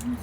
2016.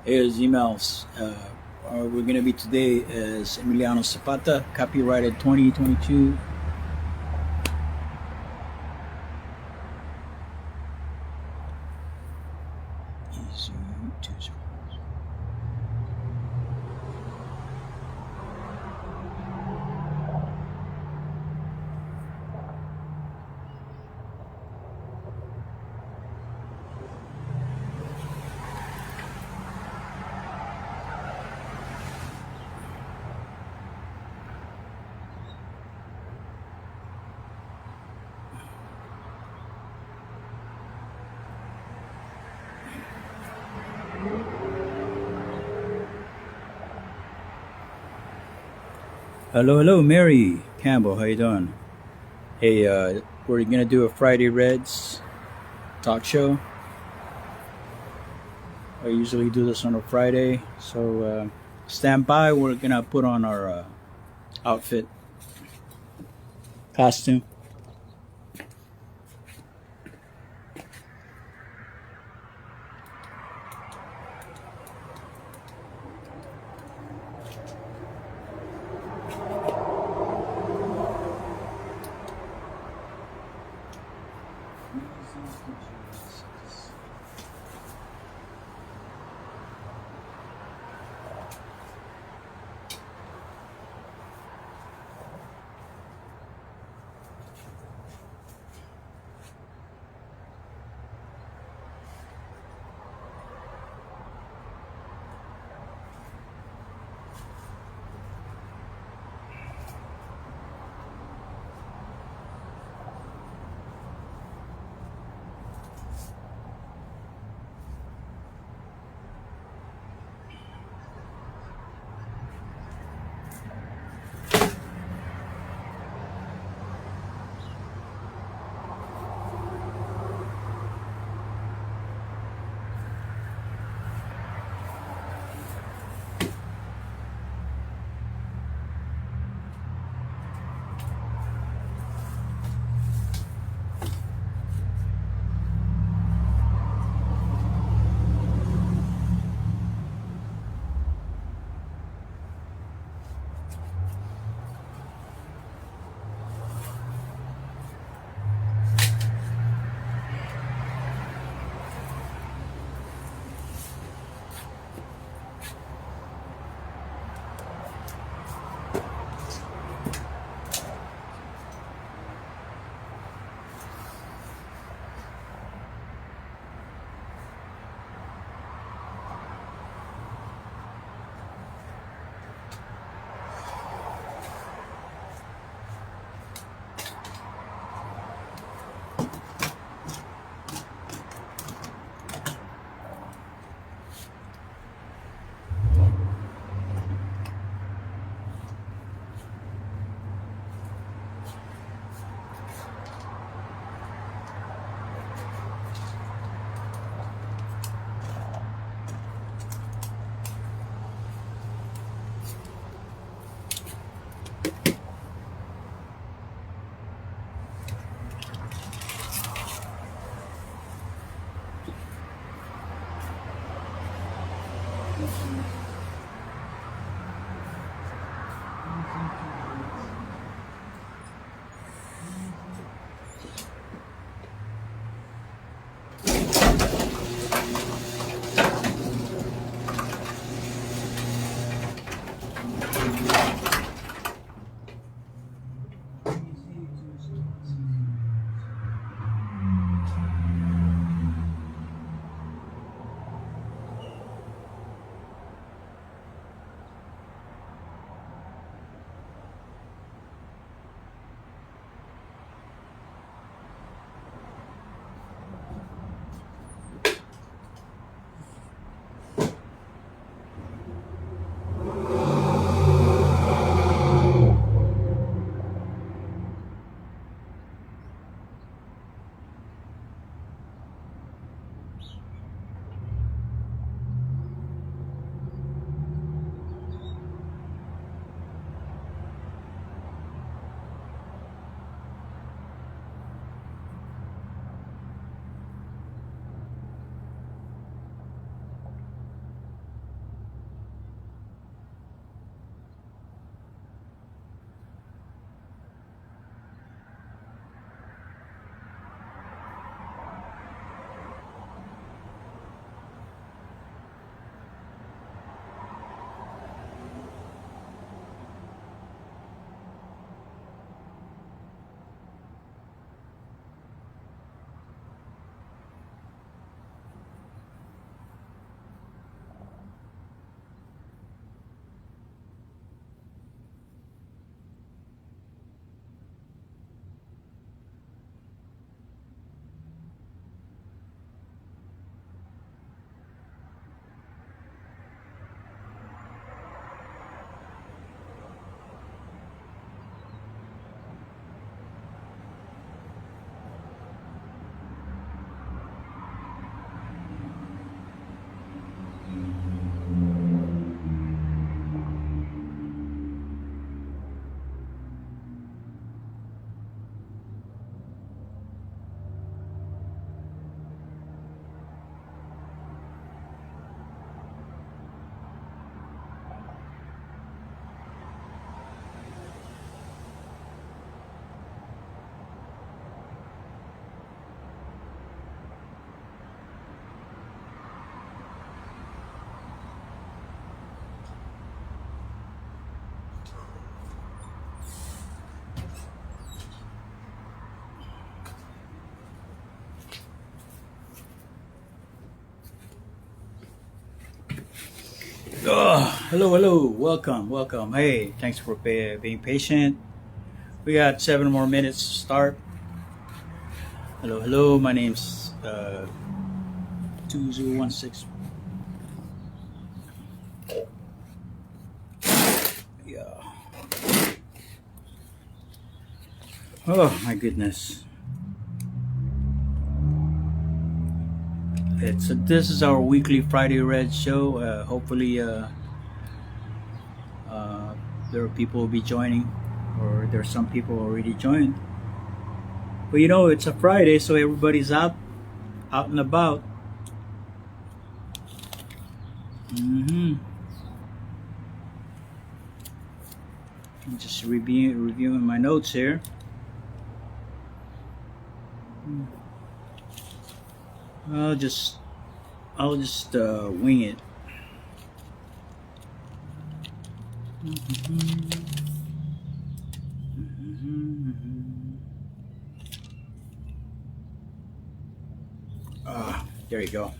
Here's emails. We're going to be today as Emiliano ZAPATA, copyrighted 2022. Hello, Mary Campbell. How you doing? Hey, we're gonna do a Friday Reds talk show. I usually do this on a Friday, so stand by. We're gonna put on our outfit, costume. Hello, hello, welcome. Hey, thanks for being patient. We got 7 more minutes to start. Hello, hello. My name's 2016. Yeah. Oh my goodness. This is our weekly Friday Red show. Hopefully, there are people will be joining, or there's some people already joined. But you know, it's a Friday, so everybody's out and about. I'm just reviewing my notes here. I'll just wing it. There you go.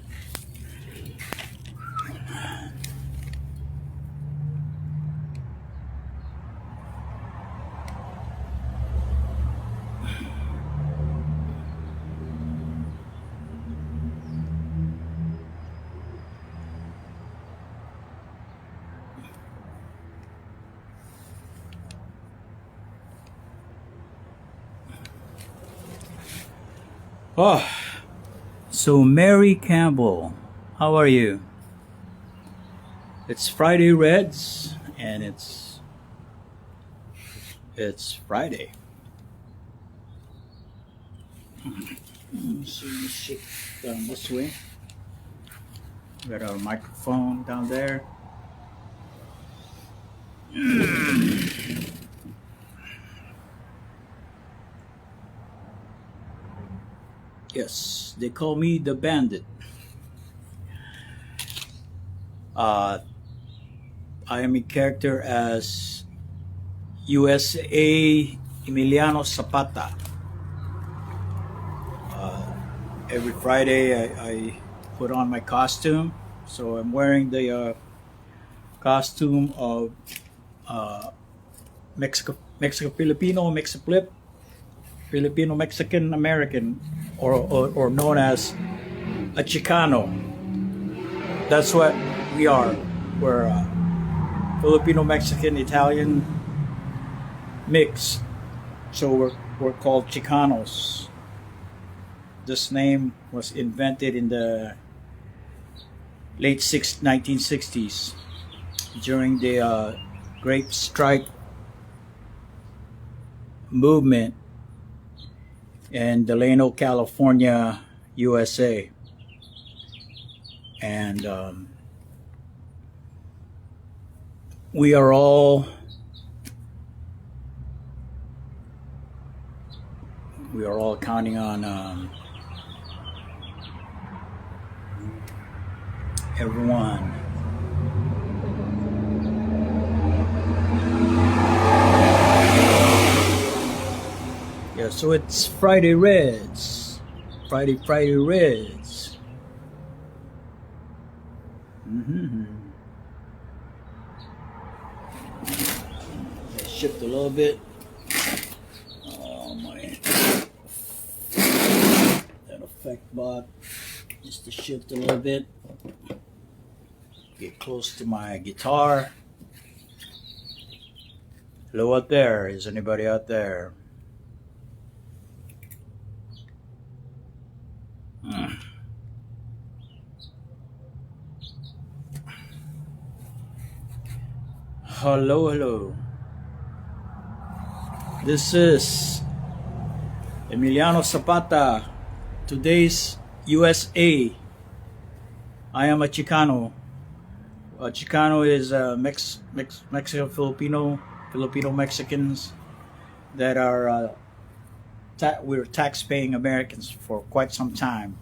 Oh, so Mary Campbell, how are you? It's Friday Reds, and it's Friday. So you shift down this way. Got our microphone down there. Yes, they call me the Bandit. I am a character as USA Emiliano Zapata. Every Friday I put on my costume, so I'm wearing the costume of Mexico-Filipino, Mexiflip, Filipino-Mexican American, or known as a Chicano. That's what we are. We're Filipino-Mexican Italian mix, so we're called Chicanos. This name was invented in the late 1960s during the Great Strike movement in Delano, California, USA. And we are all counting on everyone. Yeah, so it's Friday Reds. Friday Reds. Let's shift a little bit. Oh my. That effect bot. Just to shift a little bit. Get close to my guitar. Hello out there. Is anybody out there? Hello. This is Emiliano Zapata. Today's USA. I am a Chicano. A Chicano is Mexican Filipino Mexicans that are we're tax-paying Americans for quite some time.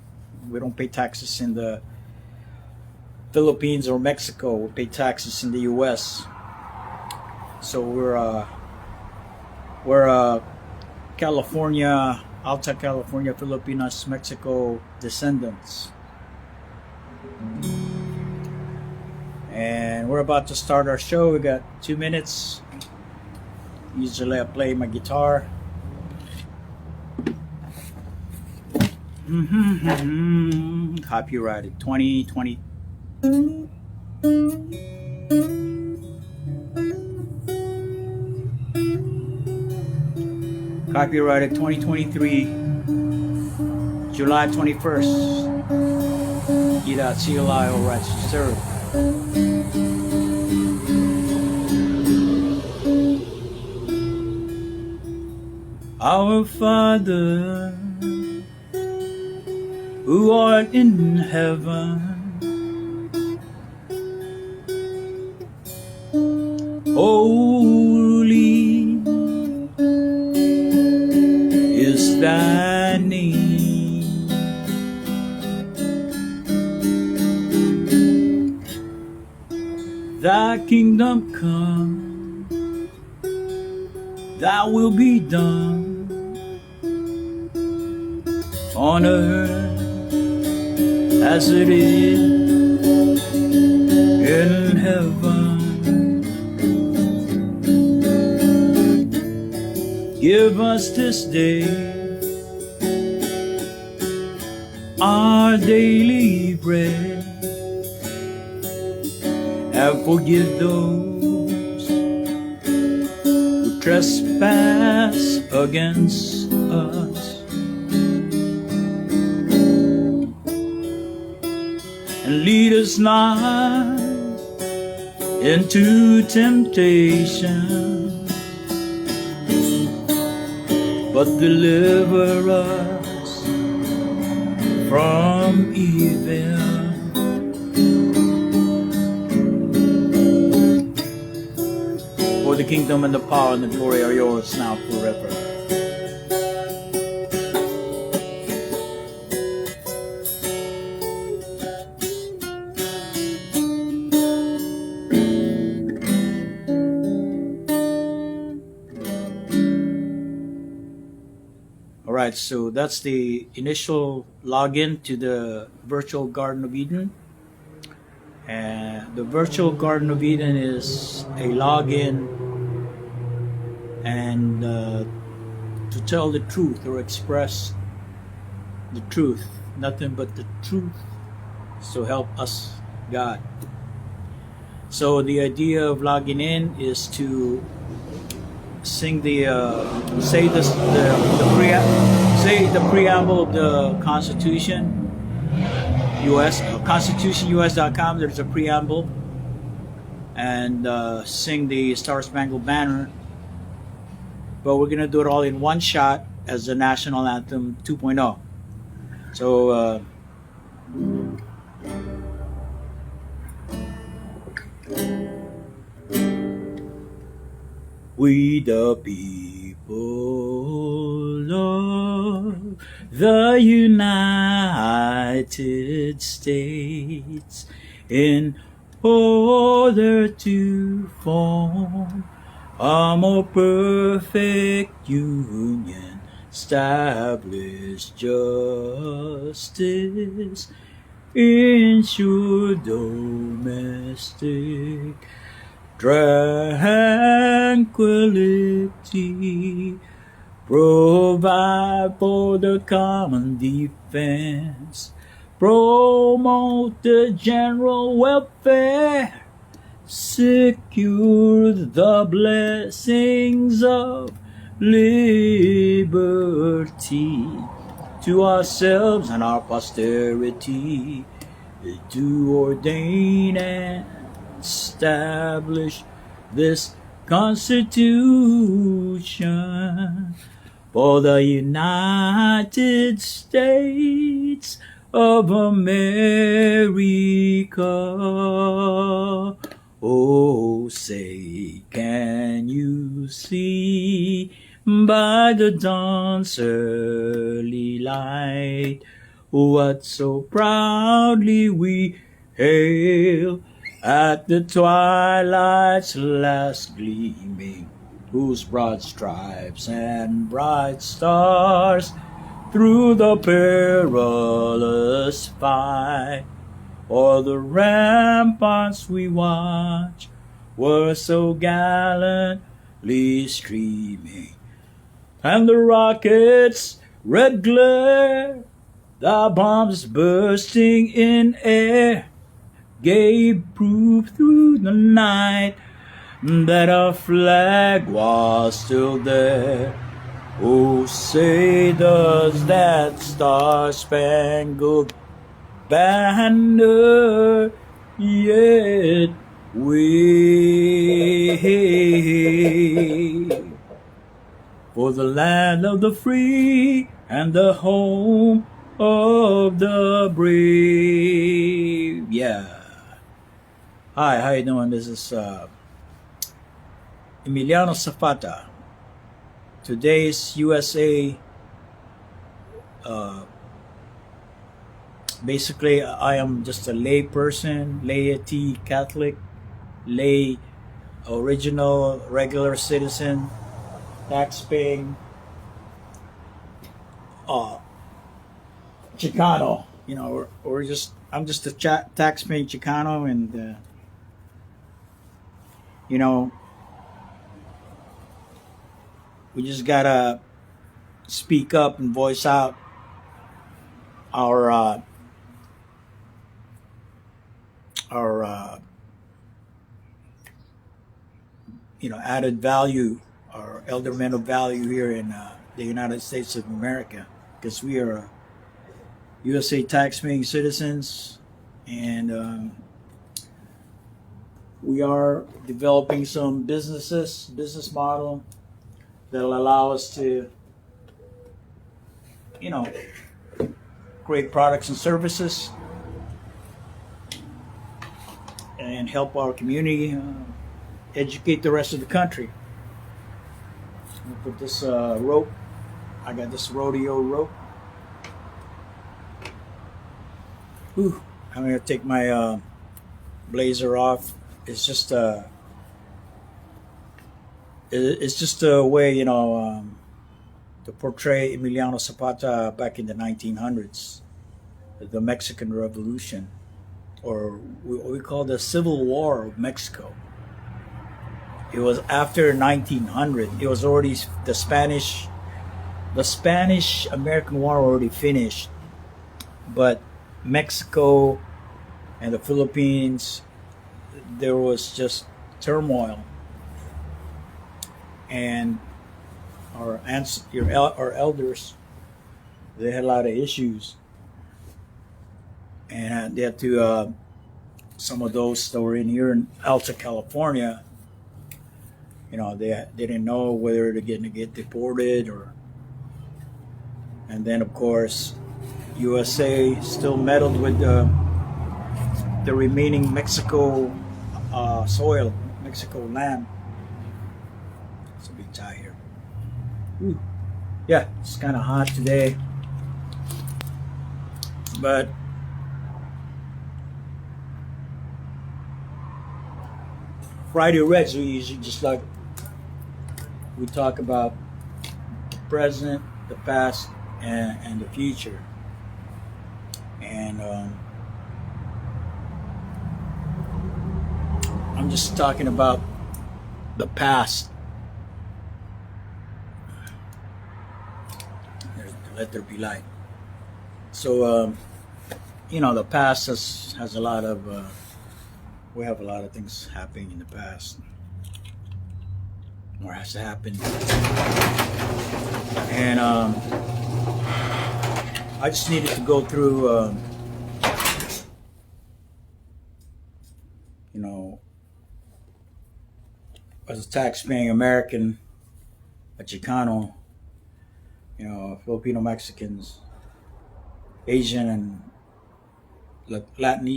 We don't pay taxes in the Philippines or Mexico. We pay taxes in the U.S. So we're California, Alta California, Filipinas, Mexico descendants. And and we're about to start our show. We got 2 minutes. Usually I play my guitar. Copyrighted 2020. Copyrighted 2023, July 21st. E.CELi, all rights reserved. Our Father, who art in heaven, holy is thy name. Thy kingdom come, thy will be done on earth as it is in heaven. Give us this day our daily bread, and forgive those who trespass against us, and lead us not into temptation, but deliver us from evil. For the kingdom and the power and the glory are yours now forever. Alright, so that's the initial login to the virtual Garden of Eden. And the virtual Garden of Eden is a login and to tell the truth or express the truth, nothing but the truth, so help us God. So the idea of logging in is to sing the say the preamble of the Constitution US, constitutionus.com. There's a preamble, and sing the Star Spangled Banner. But we're gonna do it all in one shot as the national anthem 2.0. So we the people of the United States, in order to form a more perfect union, establish justice, ensure domestic tranquility, provide for the common defense, promote the general welfare, secure the blessings of liberty to ourselves and our posterity, to ordain and establish this Constitution for the United States of America. Oh, say, can you see by the dawn's early light what so proudly we hail at the twilight's last gleaming, whose broad stripes and bright stars through the perilous fight All the ramparts we watch were so gallantly streaming, and the rockets' red glare, the bombs bursting in air, gave proof through the night that our flag was still there. Oh, say does that star-spangled banner yet wave for the land of the free and the home of the brave. Yeah. Hi, how you doing? This is Emiliano Zapata. Today's USA. Basically, I am just a lay person, laity, Catholic, lay, original, regular citizen, tax-paying, uh, Chicano. You know, we're just I'm just a tax-paying Chicano, and you know, we just gotta speak up and voice out our added value, our eldermental value here in the United States of America, because we are USA tax-paying citizens, and we are developing some business model that'll allow us to, create products and services and help our community educate the rest of the country. I'll put this rope. I got this rodeo rope. Whew. I'm gonna take my blazer off. It's just a way, to portray Emiliano Zapata back in the 1900s, the Mexican Revolution, or what we call the Civil War of Mexico. It was after 1900. It was already the Spanish American War already finished, but Mexico and the Philippines, there was just turmoil, and our elders, they had a lot of issues, and they had to some of those that were in here in Alta California, they didn't know whether they're going to get deported and then of course USA still meddled with the remaining Mexico soil, Mexico land. It's a big tie here. Ooh. Yeah, it's kind of hot today, but Friday Reds, we usually just like, we talk about the present, the past, and the future. And I'm just talking about the past. Let there be light. So, the past has a lot of, we have a lot of things happening in the past, or has happened. And I just needed to go through, as a tax-paying American, a Chicano, Filipino Mexicans, Asian, and Latin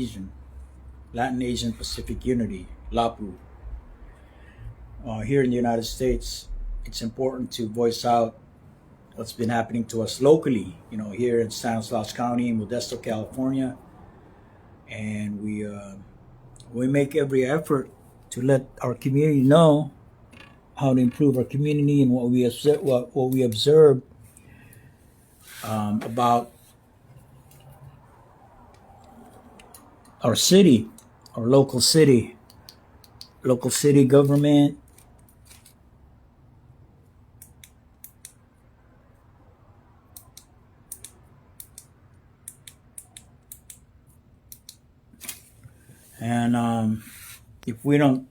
Asian Pacific Unity, LAPU. Here in the United States, it's important to voice out what's been happening to us locally, here in Stanislaus County, in Modesto, California. And we make every effort to let our community know how to improve our community and what we observe about our city, our local city government. And if we don't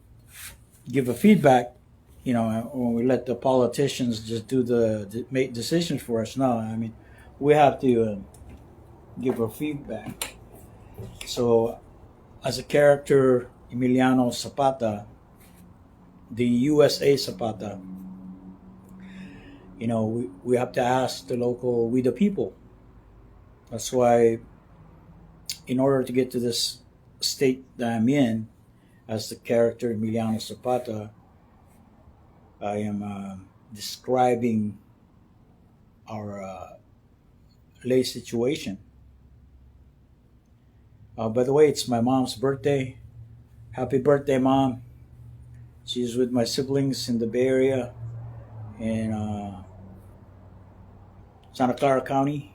give a feedback, when we let the politicians just make decisions for us, no, I mean, we have to give a feedback. So, as a character, Emiliano Zapata, the USA Zapata, we have to ask we the people. That's why, in order to get to this state that I'm in, as the character Emiliano Zapata, I am describing our lay situation. By the way, it's my mom's birthday. Happy birthday, Mom. She's with my siblings in the Bay Area in Santa Clara County.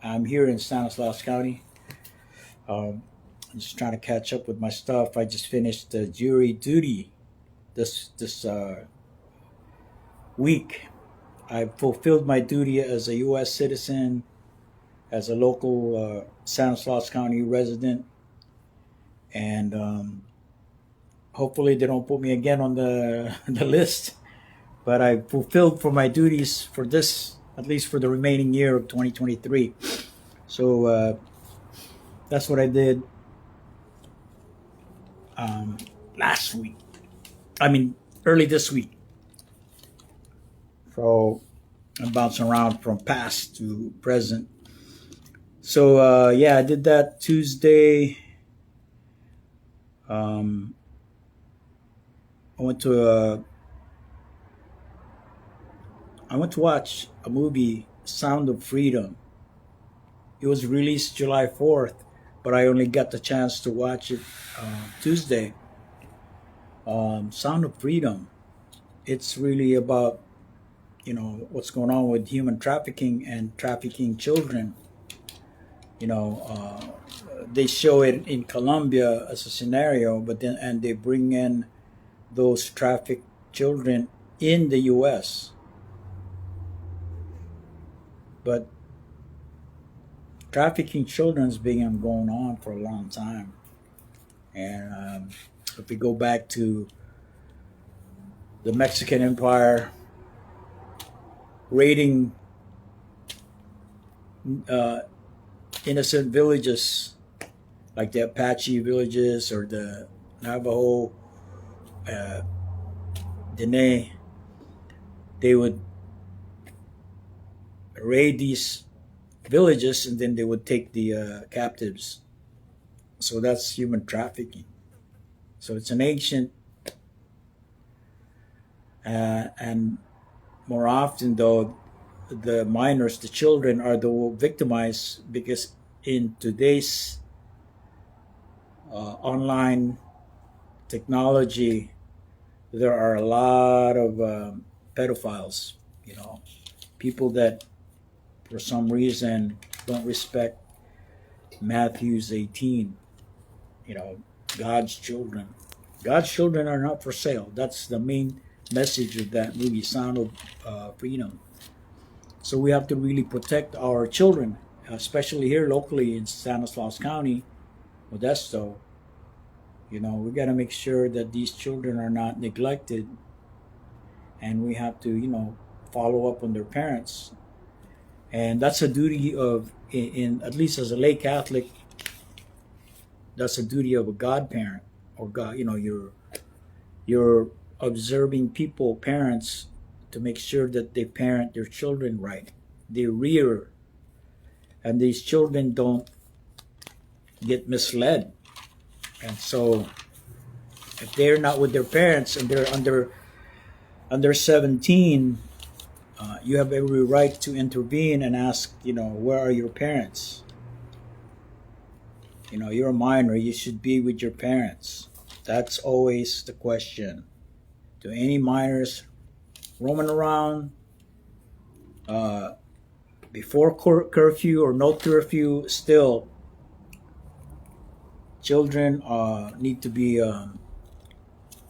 I'm here in Stanislaus County. I'm just trying to catch up with my stuff. I just finished jury duty this week. I fulfilled my duty as a U.S. citizen, as a local Stanislaus County resident, and hopefully they don't put me again on the the list. But I fulfilled for my duties for this, at least for the remaining year of 2023. So that's what I did last week. I mean, early this week. So I'm bouncing around from past to present. So yeah, I did that Tuesday. I went to watch a movie, Sound of Freedom. It was released July 4th, but I only got the chance to watch it Tuesday. Sound of Freedom. It's really about what's going on with human trafficking and trafficking children. They show it in Colombia as a scenario, but then they bring in those trafficked children in the U.S. But trafficking children's been going on for a long time, and if we go back to the Mexican Empire raiding innocent villages like the Apache villages or the Navajo, Dene, they would raid these villages and then they would take the captives. So that's human trafficking. So it's an ancient, and more often though, the minors, the children, are the victimized because in today's online technology, there are a lot of pedophiles, people that for some reason don't respect Matthew's 18, God's children. God's children are not for sale. That's the main message of that movie, Sound of Freedom. So we have to really protect our children, especially here locally in Stanislaus County, Modesto. We got to make sure that these children are not neglected, and we have to, follow up on their parents. And that's a duty of, in at least as a lay Catholic, that's a duty of a godparent or God. You're observing people, parents, to make sure that they parent their children right. They rear, and these children don't get misled. And so, if they're not with their parents and they're under 17, you have every right to intervene and ask, where are your parents? You're a minor. You should be with your parents. That's always the question. To any minors roaming around before curfew or no curfew, still Children need to be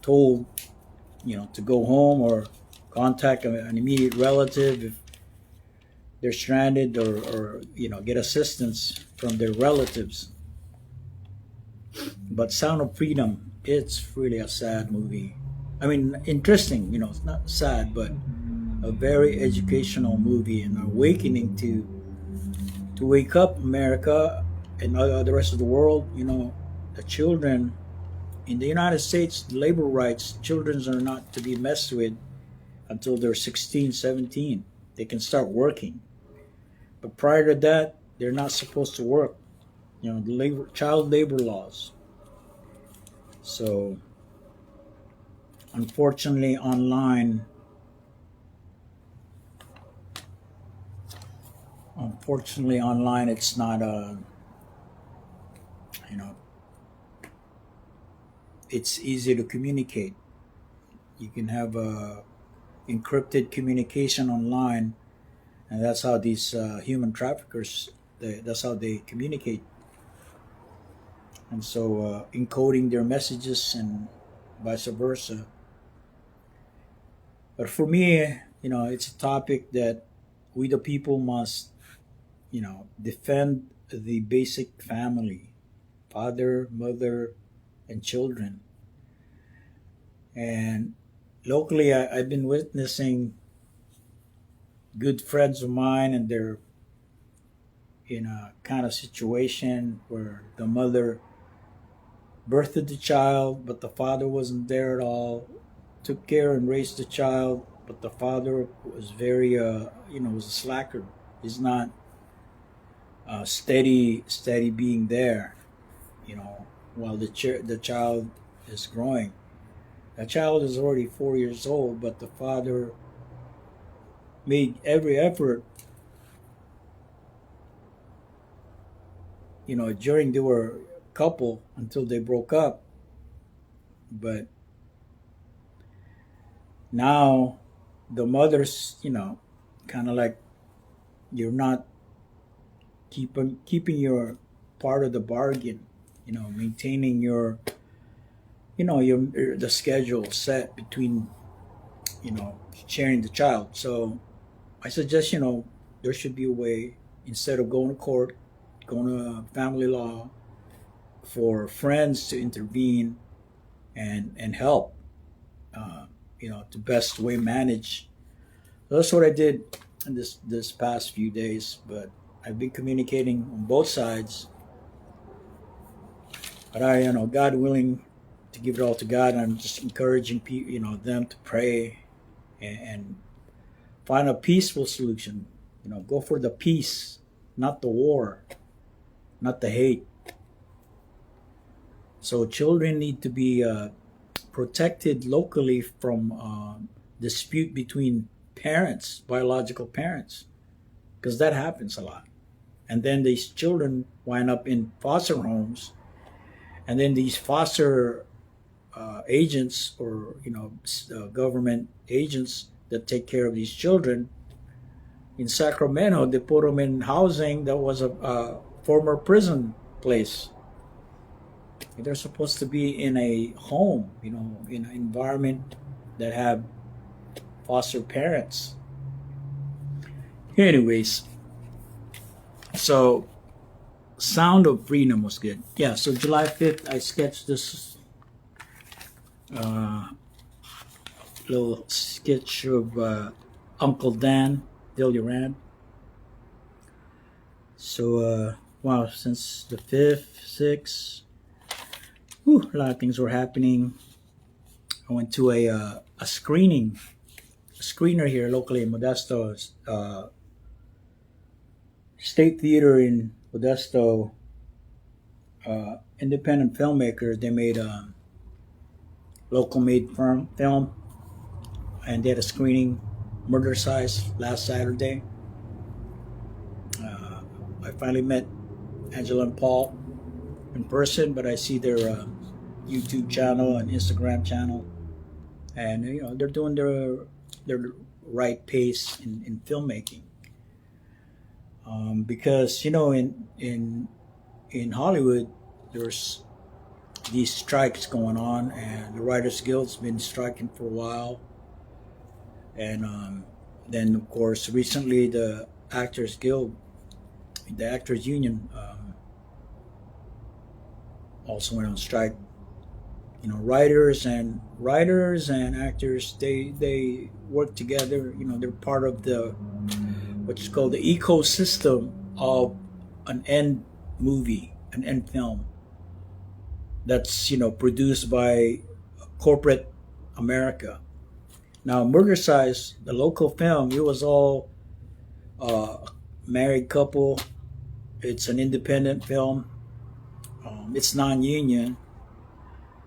told, to go home or contact an immediate relative if they're stranded, or get assistance from their relatives. But Sound of Freedom, it's really a sad movie. I mean, interesting. It's not sad, but a very educational movie, and awakening to wake up America and the rest of the world. The children in the United States, labor rights, children are not to be messed with until they're 16, 17. They can start working. But prior to that, they're not supposed to work. The child labor laws. So, unfortunately, online, it's not you know, it's easy to communicate. You can have encrypted communication online, and that's how these human traffickers. That's how they communicate. And so, encoding their messages and vice versa. But for me, it's a topic that we the people must, defend the basic family: father, mother, and children. And locally, I've been witnessing good friends of mine, and they're in a kind of situation where the mother birthed the child, but the father wasn't there at all. Took care and raised the child, but the father was very, was a slacker. He's not steady being there, while the child is growing. The child is already 4 years old, but the father made every effort, during they were a couple until they broke up. But now the mother's, kind of like, you're not keeping your part of the bargain, maintaining your, the schedule set between, sharing the child. So I suggest, there should be a way, instead of going to court, going to family law, for friends to intervene and help, the best way manage. That's what I did in this past few days. But I've been communicating on both sides. But God willing, to give it all to God. I'm just encouraging people, them to pray and find a peaceful solution. Go for the peace, not the war, not the hate. So children need to be protected locally from dispute between parents, biological parents, because that happens a lot. And then these children wind up in foster homes, and then these foster agents, or government agents that take care of these children in Sacramento, they put them in housing that was a former prison place. They're supposed to be in a home, in an environment that have foster parents. Anyways, so Sound of Freedom was good. Yeah, so July 5th, I sketched this little sketch of Uncle Dan Dilliorand. So, wow, since the 5th, 6th, a lot of things were happening. I went to a screener here locally in Modesto, State Theater in Modesto. Independent filmmakers, they made a local made film, and they had a screening, Murder Size, last Saturday. I finally met Angela and Paul in person, but I see their YouTube channel and Instagram channel, and they're doing their right pace in filmmaking. Because in Hollywood, there's these strikes going on, and the Writers Guild's been striking for a while, and then of course recently the Actors Guild, the Actors Union, also went on strike. You know, writers and actors, they work together. You know, they're part of the what's called the ecosystem of an end movie, an end film that's, you know, produced by corporate America. Now, Murder Size, the local film, it was all married couple. It's an independent film. It's non-union.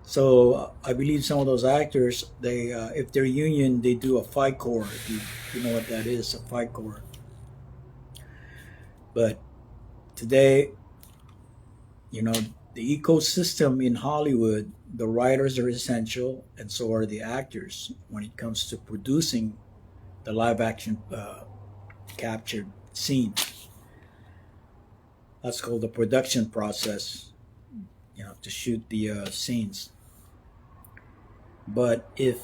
So I believe some of those actors, they if they're union, they do a fight core. If you know what that is, a fight core. But today, you know, the ecosystem in Hollywood, the writers are essential, and so are the actors when it comes to producing the live action captured scene. That's called the production process, you know, to shoot the scenes. But if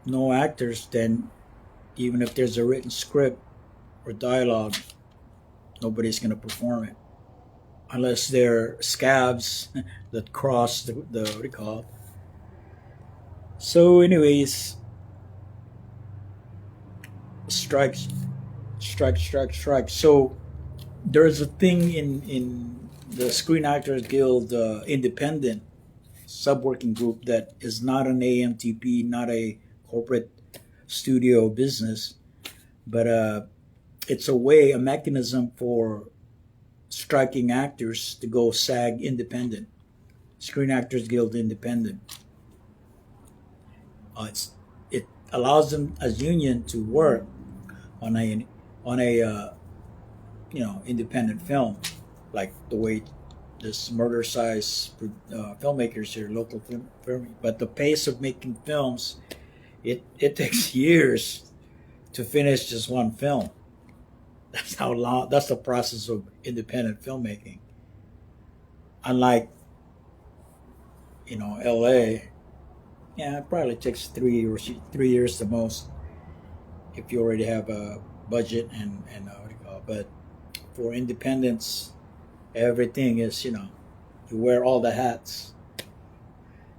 no actors, then even if there's a written script or dialogue, nobody's going to perform it unless they're scabs that cross the what do you call it? So, anyways, strikes, strike. So there's a thing in the Screen Actors Guild independent sub-working group that is not an AMTP, not a corporate studio business, but it's a mechanism for striking actors to go SAG independent, Screen Actors Guild independent. It allows them as union to work on a you know, independent film, like the way this Murder Size filmmakers here, local film. But the pace of making films, it takes years to finish just one film. That's how long. That's the process of independent filmmaking. Unlike, you know, L.A., yeah, it probably takes 3 years the most if you already have a budget and what do you call it. But for independents, everything is, you know, you wear all the hats.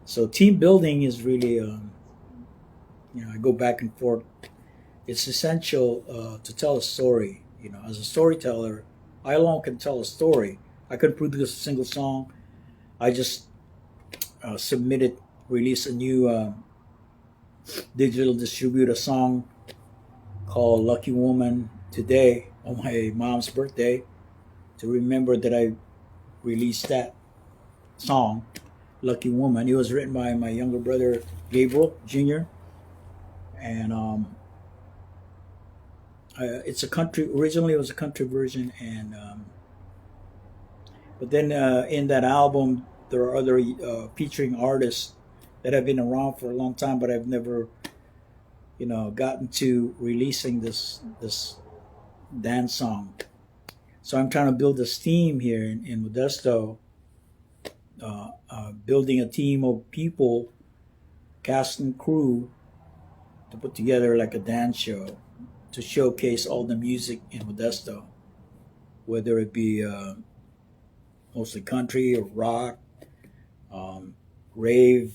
So team building is really, you know, I go back and forth. It's essential to tell a story. You know, as a storyteller, I alone can tell a story. I couldn't produce a single song. I just release a new digital distribute a song called Lucky Woman today on my mom's birthday to remember that I released that song, Lucky Woman. It was written by my younger brother, Gabriel Jr. And it's a country, originally it was a country version, and but then in that album there are other featuring artists that have been around for a long time, but I've never, you know, gotten to releasing this dance song. So I'm trying to build this team here in Modesto, building a team of people, cast and crew, to put together like a dance show to showcase all the music in Modesto, whether it be mostly country or rock, rave,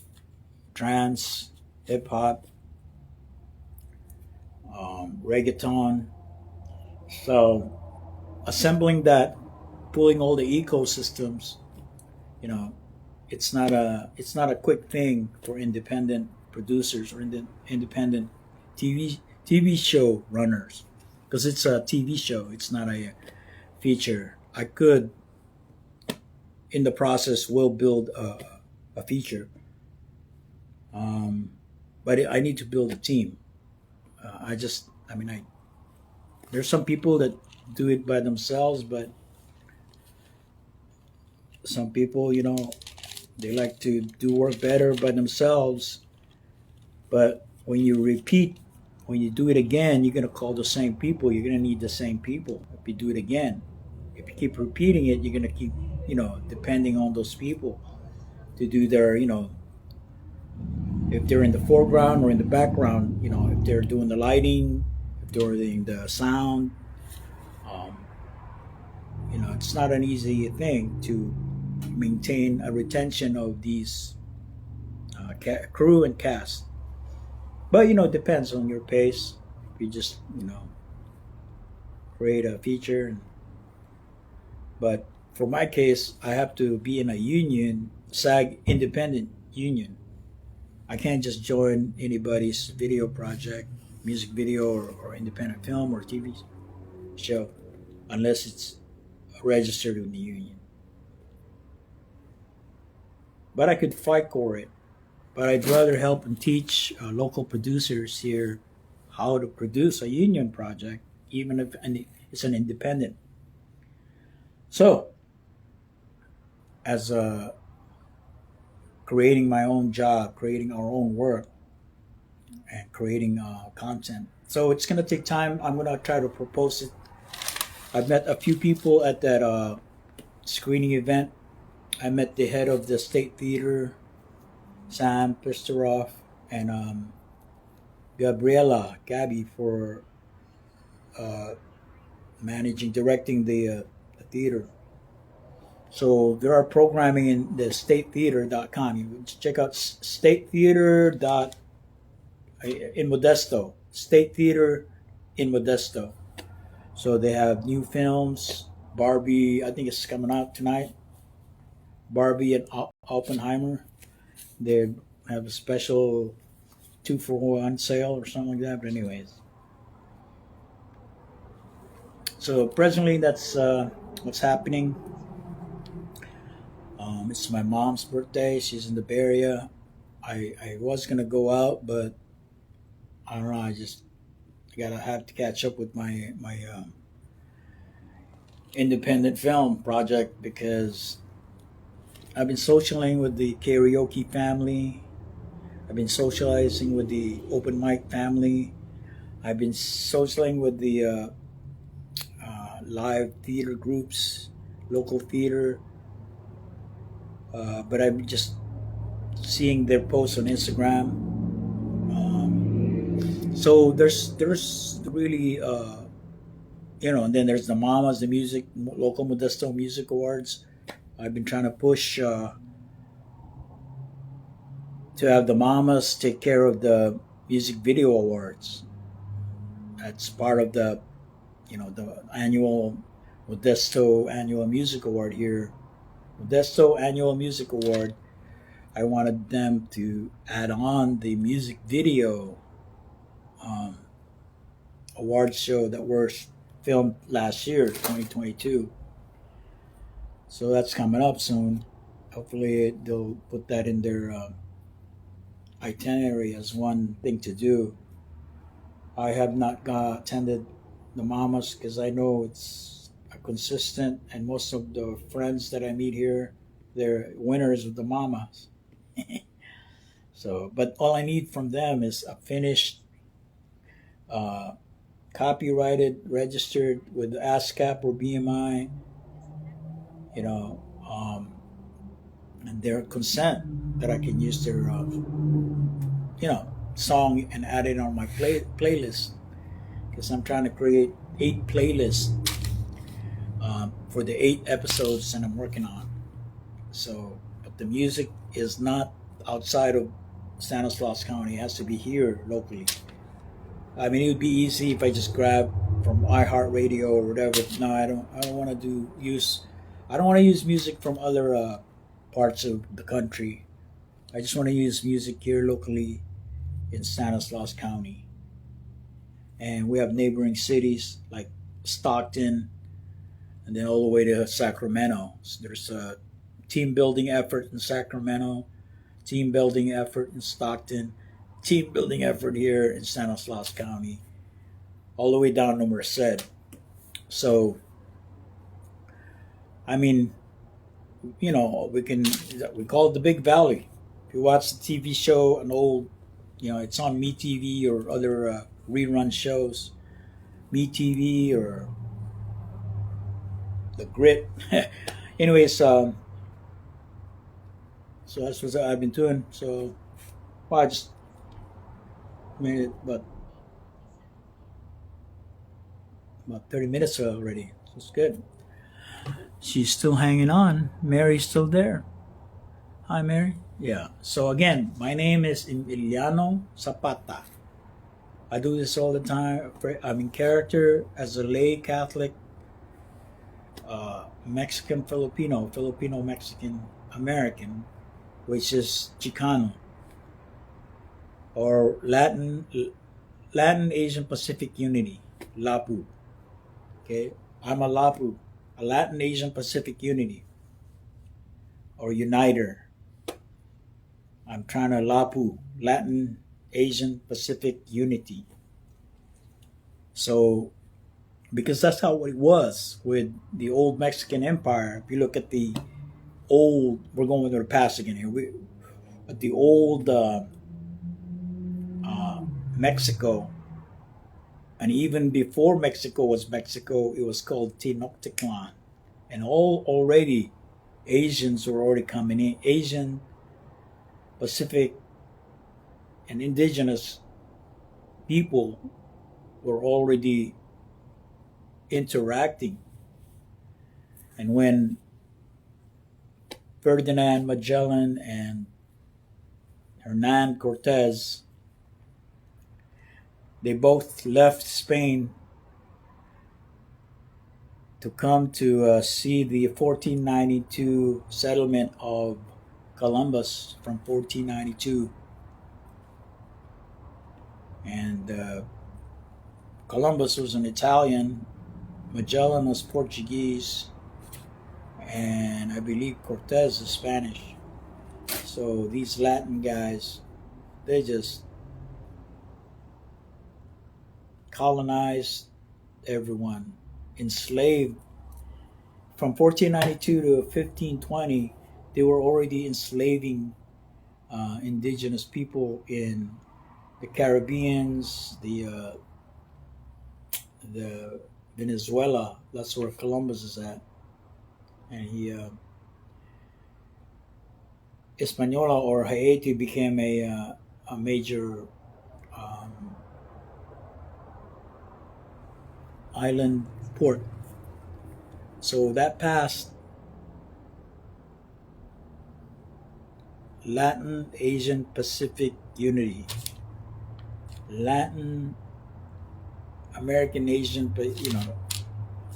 trance, hip hop, reggaeton. So assembling that, pulling all the ecosystems, you know, it's not a quick thing for independent producers or independent TV show runners, because it's a TV show. It's not a feature. I could, in the process, will build a feature, but I need to build a team. There's some people that do it by themselves, but some people, you know, they like to do work better by themselves. But when you do it again, you're going to call the same people. You're going to need the same people if you do it again. If you keep repeating it, you're going to keep depending on those people to do their, if they're in the foreground or in the background, if they're doing the lighting, if they're doing the sound. um, it's not an easy thing to maintain a retention of these crew and cast. But it depends on your pace. If you just create a feature, but for my case, I have to be in a union, SAG independent union. I can't just join anybody's video project, music video, or independent film or TV show unless it's registered with the union. But I could fight for it. But I'd rather help and teach local producers here how to produce a union project, even if it's an independent. So, as creating my own job, creating our own work, and creating content. So it's going to take time. I'm going to try to propose it. I've met a few people at that screening event. I met the head of the State Theater, Sam Pisteroff, and Gabby, for directing the theater. So there are programming in the statetheater.com. You can check out State Theater in Modesto. State Theater in Modesto. So they have new films. Barbie, I think it's coming out tonight. Barbie and Oppenheimer. They have a special 2-for-1 sale or something like that. But anyways. So presently that's what's happening. It's my mom's birthday. She's in the Bay Area. I was gonna go out, but I don't know. I just have to catch up with my independent film project because I've been socializing with the karaoke family. I've been socializing with the open mic family. I've been socializing with the live theater groups, local theater. But I'm just seeing their posts on Instagram. So there's really and then there's the Mamas, the music, local Modesto Music Awards. I've been trying to push to have the Mamas take care of the music video awards. That's part of the the annual Modesto Annual Music Award here. Modesto Annual Music Award. I wanted them to add on the music video award show that was filmed last year, 2022. So that's coming up soon. Hopefully they'll put that in their itinerary as one thing to do. I have not attended the Mamas because I know it's consistent, and most of the friends that I meet here, they're winners of the Mamas. So, but all I need from them is a finished, copyrighted, registered with ASCAP or BMI, and their consent that I can use their, song and add it on my playlist. Because I'm trying to create 8 playlists for the 8 episodes that I'm working on. So, but the music is not outside of Stanislaus County. It has to be here locally. I mean, it would be easy if I just grab from iHeartRadio or whatever. No, I don't want to I don't want to use music from other parts of the country. I just want to use music here locally in Stanislaus County. And we have neighboring cities like Stockton, and then all the way to Sacramento. So there's a team building effort in Sacramento, team building effort in Stockton, team building effort here in Stanislaus County, all the way down to Merced. So, I mean, we call it the Big Valley. If you watch the TV show, an old, it's on MeTV or other rerun shows, MeTV or The Grit, Anyways, so that's what I've been doing. So, well, I just made it about 30 minutes already. So it's good. She's still hanging on. Mary's still there. Hi, Mary. Yeah. So again, my name is Emiliano Zapata. I do this all the time. I'm in character as a lay Catholic, Mexican Filipino, Filipino Mexican American, which is Chicano, or Latin Asian Pacific Unity, LAPU. Okay, I'm a LAPU, a Latin Asian Pacific Unity, or Uniter. I'm trying to LAPU, Latin Asian Pacific Unity. So, because that's how it was with the old Mexican Empire. If you look at the old, we're going to the past again here. At the old Mexico, and even before Mexico was Mexico, it was called Tenochtitlan, and already Asians were already coming in. Asian, Pacific, and indigenous people were already interacting. And when Ferdinand Magellan and Hernan Cortez, they both left Spain to come to see the 1492 settlement of Columbus from 1492. And Columbus was an Italian, Magellan was Portuguese, and I believe Cortez is Spanish. So these Latin guys, they just colonized everyone, enslaved. From 1492 to 1520, they were already enslaving indigenous people in the Caribbeans, the Venezuela. That's where Columbus is at, and Hispaniola or Haiti became a major island port. So that passed Latin Asian Pacific Unity. Latin American Asian,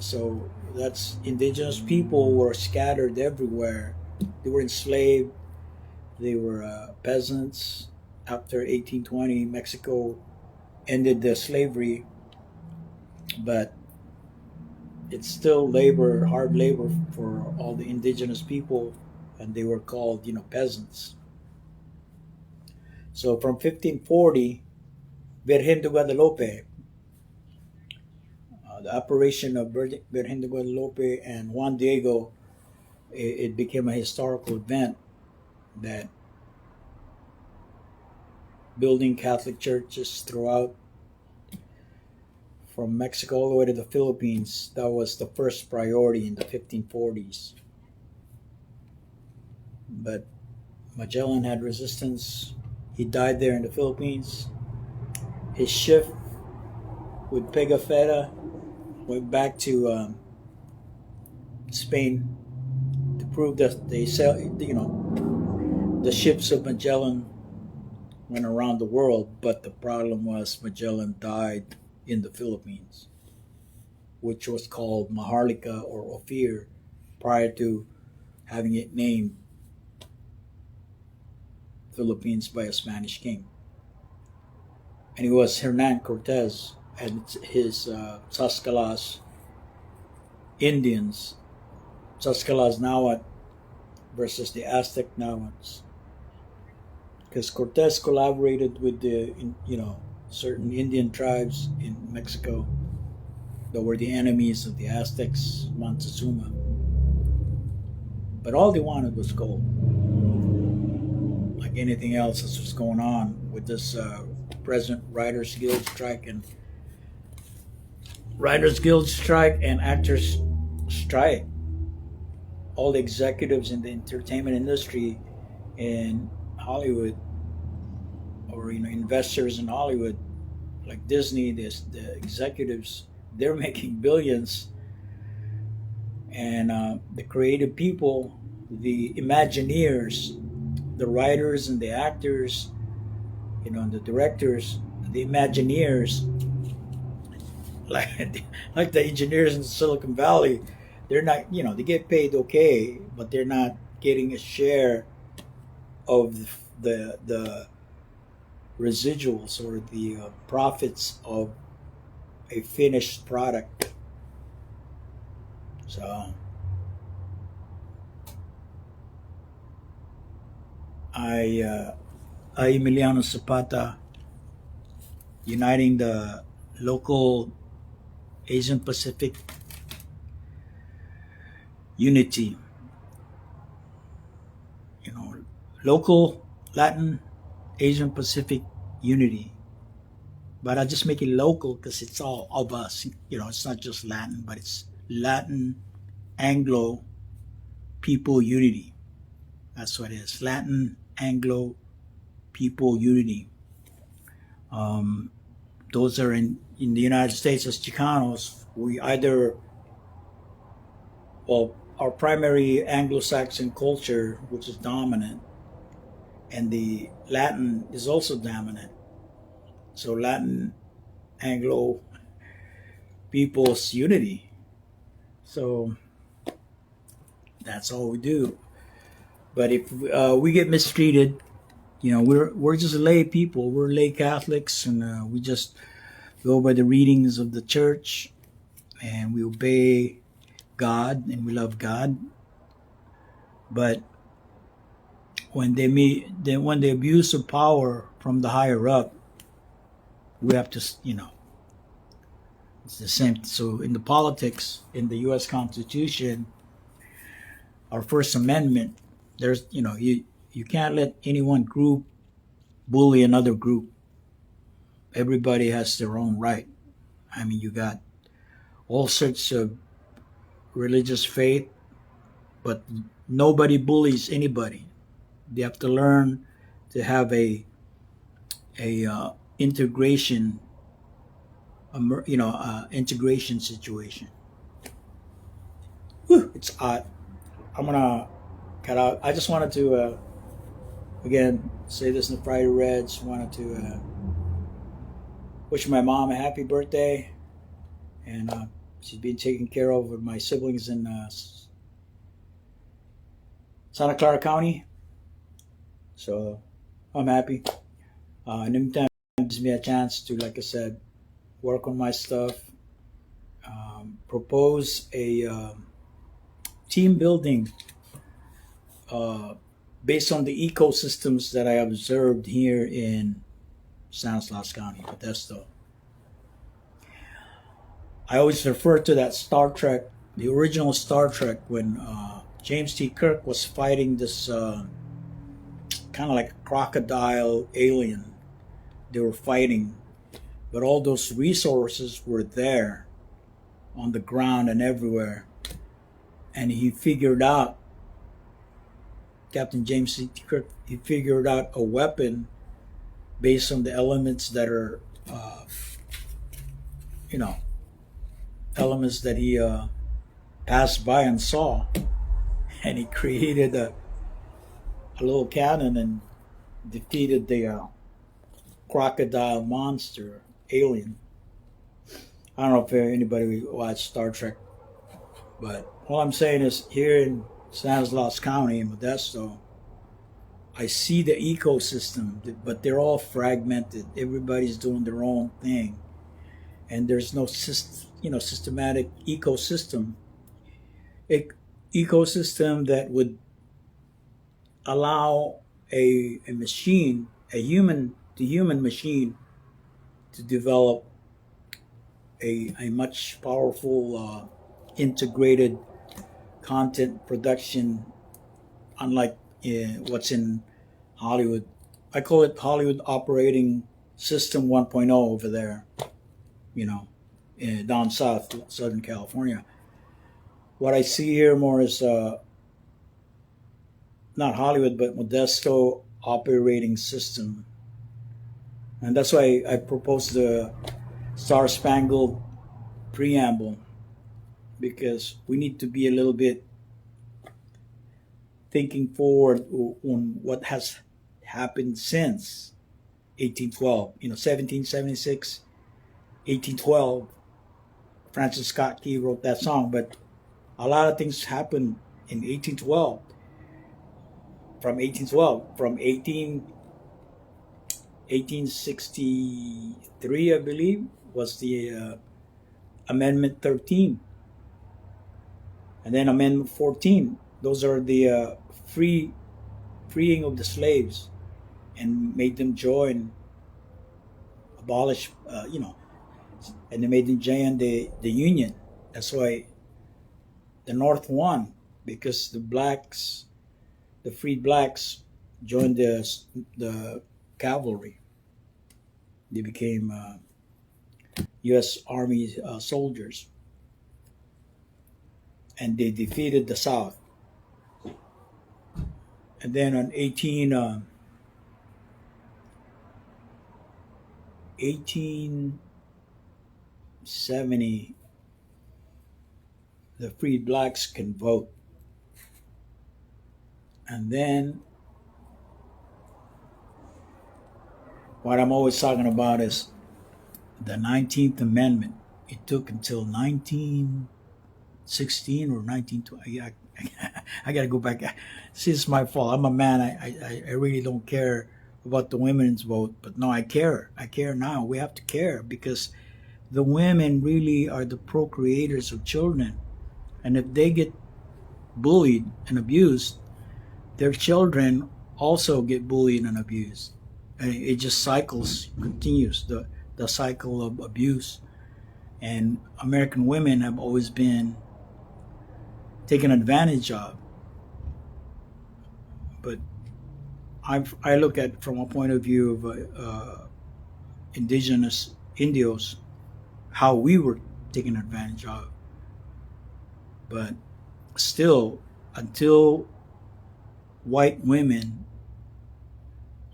so that's indigenous people were scattered everywhere. They were enslaved. They were peasants. After 1820, Mexico ended the slavery, but it's still labor, hard labor for all the indigenous people, and they were called, peasants. So from 1540, Virgen de Guadalupe, the apparition of Virgen de Guadalupe and Juan Diego, it became a historical event that building Catholic churches throughout from Mexico all the way to the Philippines, that was the first priority in the 1540s. But Magellan had resistance. He died there in the Philippines. His ship with Pigafetta went back to Spain to prove that the ships of Magellan went around the world, but the problem was Magellan died in the Philippines, which was called Maharlika or Ophir prior to having it named Philippines by a Spanish king. And it was Hernan Cortez and his C.CELi's Indians, C.CELi's Nahuatl versus the Aztec Nahuatls. Because Cortez collaborated with the, certain Indian tribes in Mexico that were the enemies of the Aztecs, Montezuma. But all they wanted was gold. Like anything else that's what's going on with this present Writers Guild strike and Actors strike. all the executives in the entertainment industry in Hollywood, or investors in Hollywood, like Disney, the executives, they're making billions, and the creative people, the Imagineers, the writers and the actors, and the directors, the Imagineers, like the engineers in Silicon Valley, they're not, they get paid okay, but they're not getting a share of the residuals or the profits of a finished product. So Emiliano Zapata, uniting the local Asian Pacific unity, local Latin Asian Pacific unity. But I just make it local because it's all of us. It's not just Latin, but it's Latin Anglo people unity. That's what it is. Latin Anglo people unity. Those are in the United States as Chicanos. We either, our primary Anglo-Saxon culture, which is dominant, and the Latin is also dominant. So Latin Anglo people's unity. So that's all we do. But if we get mistreated, we're just lay people. We're lay Catholics, and we just go by the readings of the church, and we obey God, and we love God. But when when the abuse of power from the higher up, we have to, it's the same. So in the politics, in the U.S. Constitution, our First Amendment, there's, you can't let any one group bully another group. Everybody has their own right. I mean, you got all sorts of religious faith, but nobody bullies anybody. They have to learn to have a integration, integration situation. Whew, it's hot. I'm gonna cut out. I just wanted to again say this in the Friday Reds. Wanted to wish my mom a happy birthday, and she's been taken care of with my siblings in Santa Clara County. So I'm happy. In the meantime, it gives me a chance to, like I said, work on my stuff, propose a team building based on the ecosystems that I observed here in Stanislaus County, Modesto. I always refer to that Star Trek, the original Star Trek, when James T. Kirk was fighting this kind of like crocodile alien. They were fighting, but all those resources were there on the ground and everywhere. And he figured out, Captain James T. Kirk, he figured out a weapon based on the elements that are, elements that he passed by and saw. And he created a little cannon and defeated the crocodile monster alien. I don't know if anybody watched Star Trek, but all I'm saying is here in Stanislaus County in Modesto, I see the ecosystem, but they're all fragmented. Everybody's doing their own thing, and there's no systematic ecosystem. Ecosystem that would allow a machine, the human machine, to develop a much powerful integrated content production, unlike what's in Hollywood. I call it Hollywood operating system 1.0 over there, down south, Southern California. What I see here more is not Hollywood, but Modesto operating system. And that's why I proposed the Star Spangled Preamble, because we need to be a little bit thinking forward on what has happened since 1812. 1776, 1812. Francis Scott Key wrote that song, but a lot of things happened in 1812. From 1812, from 1863, I believe, was the Amendment 13, and then Amendment 14. Those are the freeing of the slaves, and made them join, abolish, and they made them join the Union. That's why the North won, because the freed blacks joined the cavalry. They became U.S. Army soldiers, and they defeated the South. And then on 1870, the freed blacks can vote. And then what I'm always talking about is the 19th Amendment. It took until 1916 or 1920. I got to go back. See, it's my fault. I'm a man. I really don't care about the women's vote. But no, I care. I care now. We have to care, because the women really are the procreators of children. And if they get bullied and abused, their children also get bullied and abused. And it just continues, the cycle of abuse. And American women have always been taken advantage of. But I look at it from a point of view of indigenous Indios, how we were taken advantage of. But still, until white women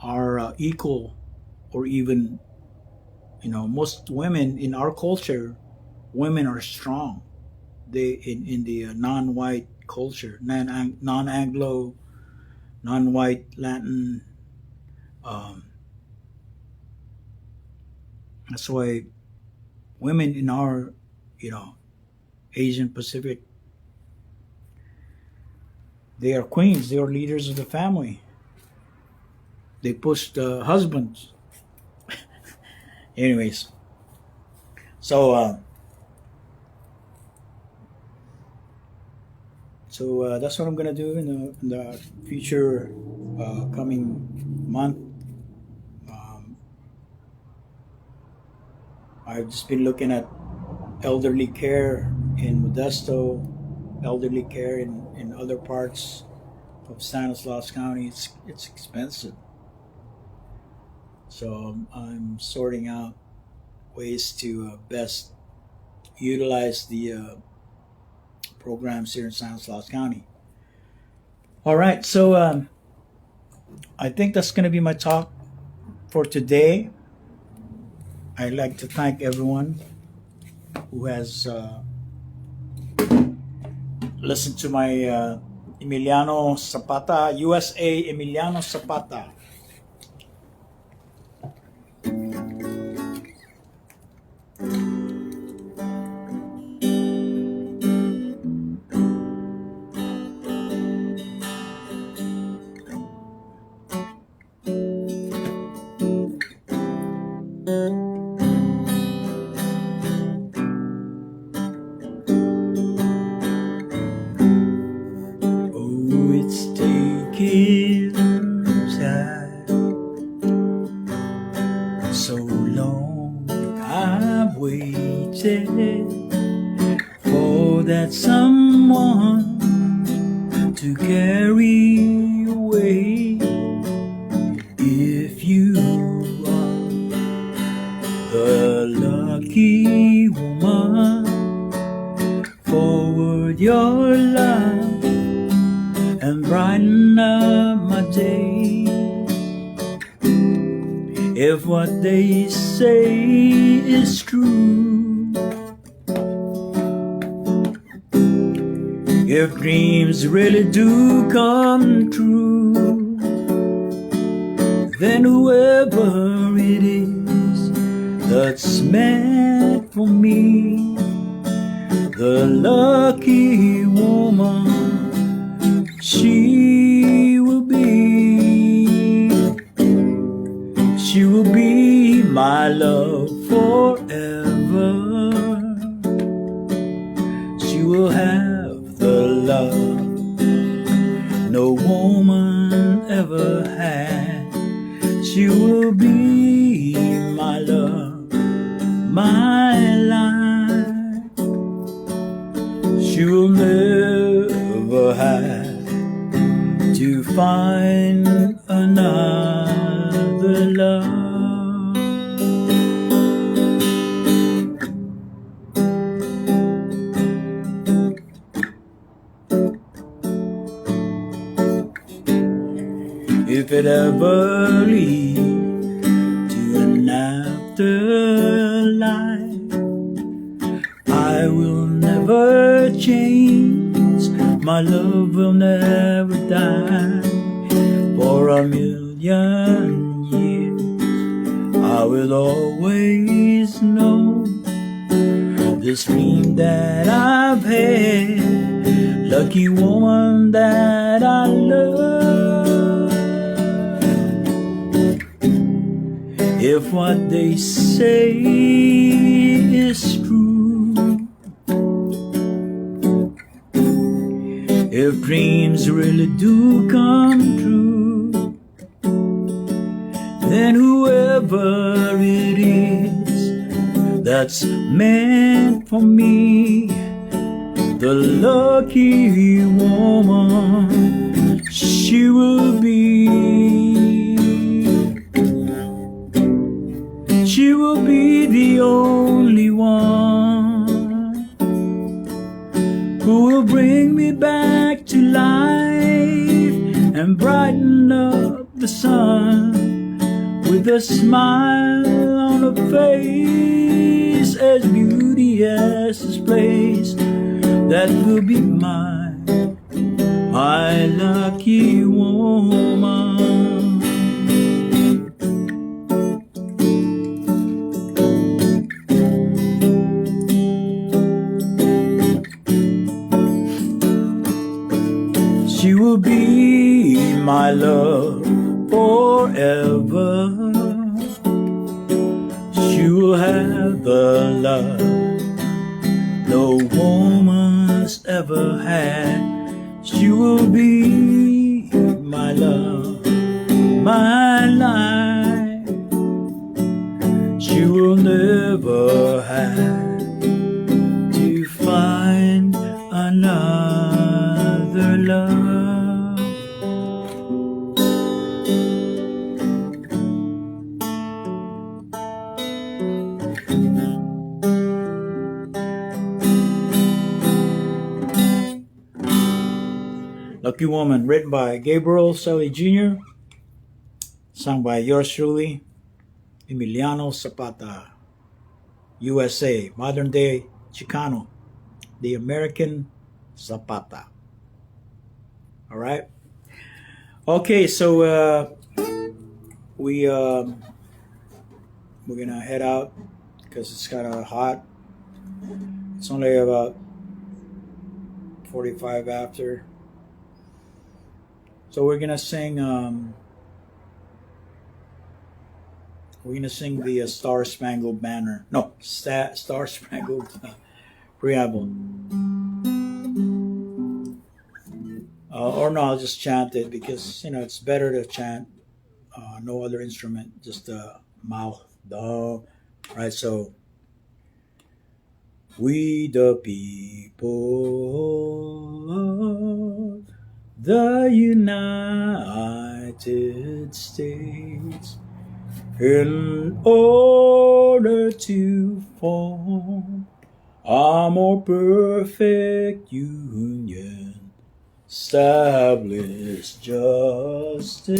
are equal, or even, most women in our culture, women are strong. They in the non-white culture, non-Anglo, non-white Latin. That's why women in our, Asian Pacific, they are queens. They are leaders of the family. They push the husbands. Anyways, so that's what I'm gonna do in the future coming month. I've just been looking at elderly care in Modesto, elderly care in other parts of Stanislaus County. It's expensive. So I'm sorting out ways to best utilize the programs here in Stanislaus County. All right, so I think that's going to be my talk for today. I'd like to thank everyone who has listened to my Emiliano Zapata, USA Emiliano Zapata. So long I've waited for that someone to carry away. If you are the lucky woman, forward your love and brighten up my day. If what they say is true, if dreams really do come true, then whoever it is that's meant for me, the lucky woman she will be my love forever. She will have the love no woman ever had. She will be my love, my life. She will never have to find another love. If it ever leads to an afterlife, I will never change. My love will never die. For a million years I will always know this dream that I've had, lucky woman that I love. If what they say is true, if dreams really do come true, then whoever it is that's meant for me, the lucky woman she will be. She will be the only one who will bring me back to life and brighten up the sun with a smile on her face, as beauty as this place. That will be my lucky woman. She will be my love forever. She will have the love no woman's ever had. She will be my love, my life. She will never have to find another love. Lucky Woman, written by Gabriel C.CELi Jr., sung by yours truly, Emiliano Zapata, USA, modern day Chicano, the American Zapata. All right. Okay, so we're gonna head out because it's kind of hot. It's only about 45 after. So we're gonna sing the Star Spangled Banner. No, Star Spangled Preamble. Or no, I'll just chant it because it's better to chant. No other instrument, just mouth. Right. So we the people of the United States, in order to form a more perfect union, establish justice,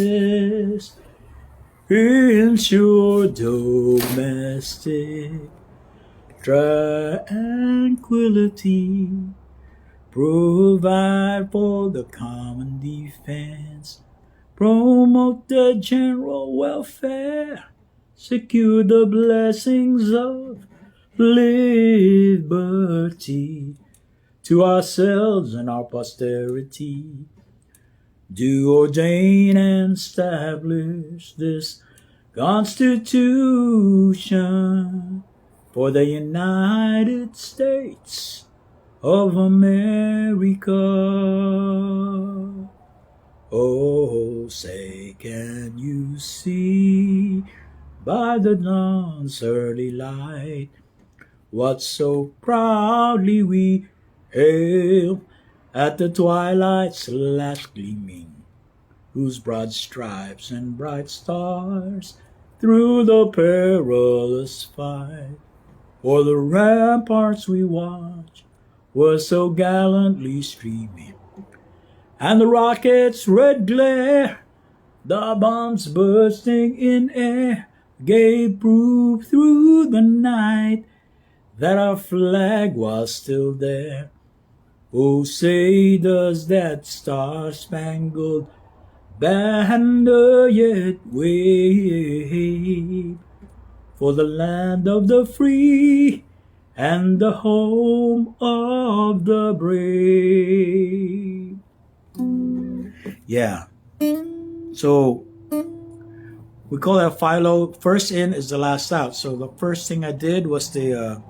ensure domestic tranquility, provide for the common defense, promote the general welfare, secure the blessings of liberty to ourselves and our posterity. Do ordain and establish this Constitution for the United States of America. Oh, say, can you see by the dawn's early light what so proudly we hail at the twilight's last gleaming, whose broad stripes and bright stars through the perilous fight o'er the ramparts we watch were so gallantly streaming, and the rocket's red glare, the bombs bursting in air, gave proof through the night that our flag was still there. Oh, say, does that star-spangled banner yet wave for the land of the free and the home of the brave? Yeah. So we call that Philo. First in is the last out. So the first thing I did was the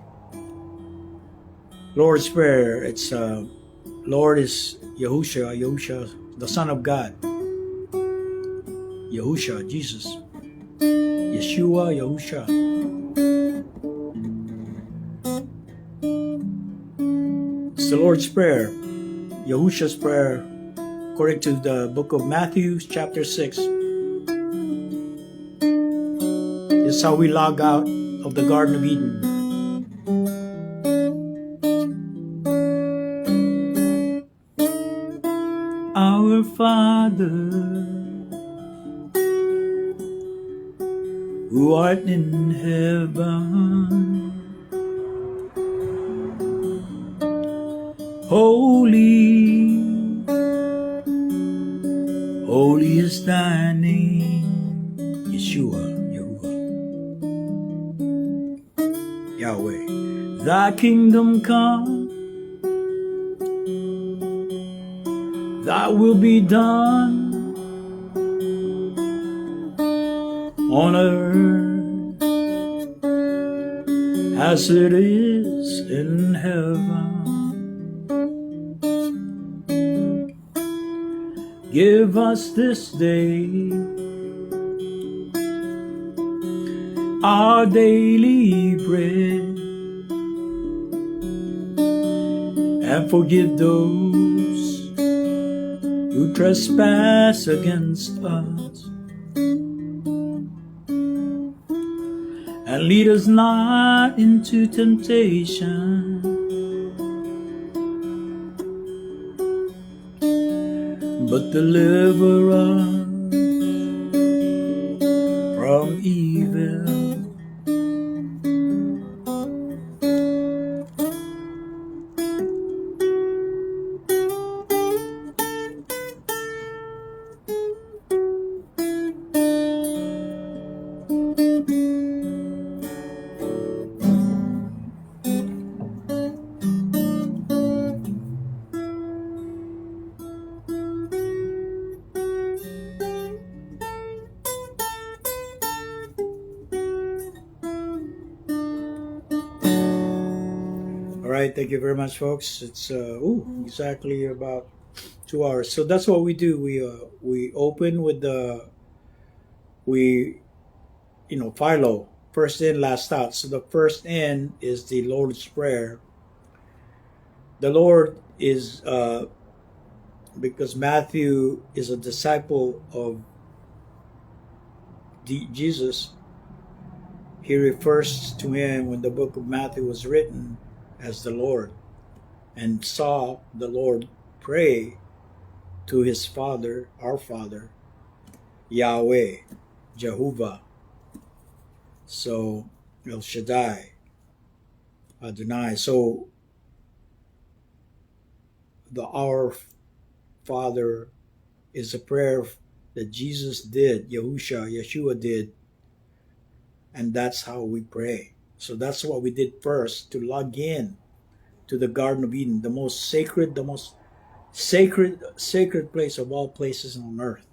Lord's Prayer. It's Lord is Yahusha, the Son of God. Yahusha, Jesus. Yeshua, Yahusha. It's the Lord's Prayer, Yahusha's Prayer, according to the book of Matthew, chapter 6. This is how we log out of the Garden of Eden. Our Father, who art in heaven, holy, holy is thy name, Yeshua, Yahuwah, Yahweh. Thy kingdom come, thy will be done on earth as it is in heaven. Give us this day our daily bread, and forgive those who trespass against us, and lead us not into temptation, but deliver us from evil. Alright, thank you very much, folks. It's exactly about 2 hours. So that's what we do. We open with the Philo, first in, last out. So the first in is the Lord's Prayer. The Lord is because Matthew is a disciple of Jesus. He refers to him when the book of Matthew was written as the Lord, and saw the Lord pray to his Father, our Father, Yahweh, Jehovah. So El Shaddai, Adonai. So the Our Father is a prayer that Jesus did, Yeshua did, and that's how we pray. So that's what we did first, to log in to the Garden of Eden, the most sacred place of all places on earth.